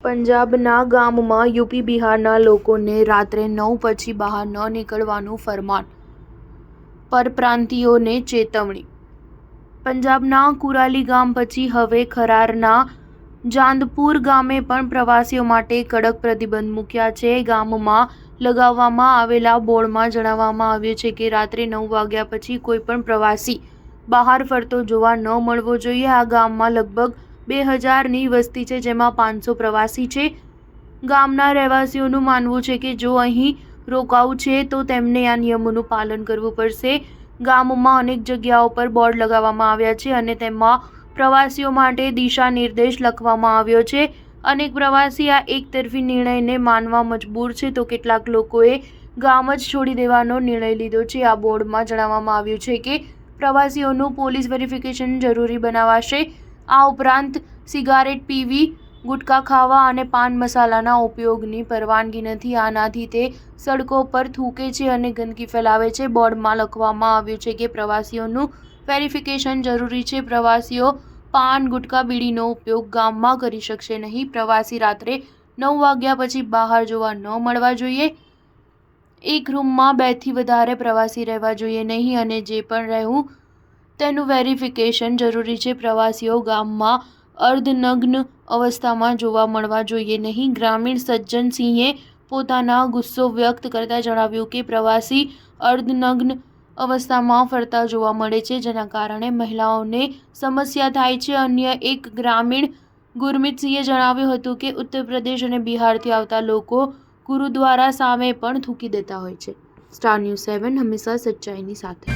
પંજાબના ગામમાં યુપી બિહારના લોકોને રાત્રે 9 પછી બહાર ન નીકળવાનું ફરમાન, પરપ્રાંતિયોને ચેતવણી. પંજાબના કુરાલી ગામ પછી હવે ખરારના ચાંદપુર ગામે પણ પ્રવાસીઓ માટે કડક પ્રતિબંધ મૂક્યા છે. ગામમાં લગાવવામાં આવેલા બોર્ડમાં જણાવવામાં આવ્યું છે કે રાત્રે 9 વાગ્યા પછી કોઈ પણ પ્રવાસી બહાર ફરતો જોવા ન મળવો જોઈએ. આ ગામમાં લગભગ 2000ની વસ્તી છે, જેમાં 500 પ્રવાસી છે. ગામના રહેવાસીઓનું માનવું છે કે જો અહીં રોકાવું છે તો તેમને આ નિયમોનું પાલન કરવું પડશે. ગામમાં અનેક જગ્યાઓ પર બોર્ડ લગાવવામાં આવ્યા છે અને તેમાં પ્રવાસીઓ માટે દિશા નિર્દેશ લખવામાં આવ્યો છે. અનેક પ્રવાસી આ એકતરફી નિર્ણયને માનવા મજબૂર છે તો કેટલાક લોકોએ ગામ જ છોડી દેવાનો નિર્ણય લીધો છે. આ બોર્ડમાં જણાવવામાં આવ્યું છે કે પ્રવાસીઓનું પોલીસ વેરિફિકેશન જરૂરી બનાવાશે. આ ઉપરાંત સિગારેટ પીવી, ગુટખા ખાવા અને પાન મસાલાના ઉપયોગની પરવાનગી નથી. આનાથી તે સડકો પર થૂકે છે અને ગંદકી ફેલાવે છે. બોર્ડમાં લખવામાં આવ્યું છે કે પ્રવાસીઓનું વેરિફિકેશન જરૂરી છે. પ્રવાસીઓ પાન, ગુટખા, બીડીનો ઉપયોગ ગામમાં કરી શકશે નહીં. પ્રવાસી રાત્રે 9 વાગ્યા પછી બહાર જોવા ન મળવા જોઈએ. એક રૂમમાં 2 થી વધારે પ્રવાસી રહેવા જોઈએ નહીં અને જે પણ રહેવું તેનું વેરિફિકેશન જરૂરી છે. પ્રવાસીઓ ગામમાં અર્ધનગ્ન અવસ્થામાં જોવા મળવા જોઈએ નહીં. ગ્રામીણ સજ્જન સિંહે પોતાના ગુસ્સો વ્યક્ત કરતા જણાવ્યું કે પ્રવાસી અર્ધનગ્ન અવસ્થામાં ફરતા જોવા મળે છે, જેના કારણે મહિલાઓને સમસ્યા થાય છે. અન્ય એક ગ્રામીણ ગુરમીતસિંહે જણાવ્યું હતું કે ઉત્તર પ્રદેશ અને બિહારથી આવતા લોકો ગુરુદ્વારા સામે પણ થૂકી દેતા હોય છે. સ્ટાર ન્યૂઝ 7 હંમેશા સચ્ચાઈની સાથે.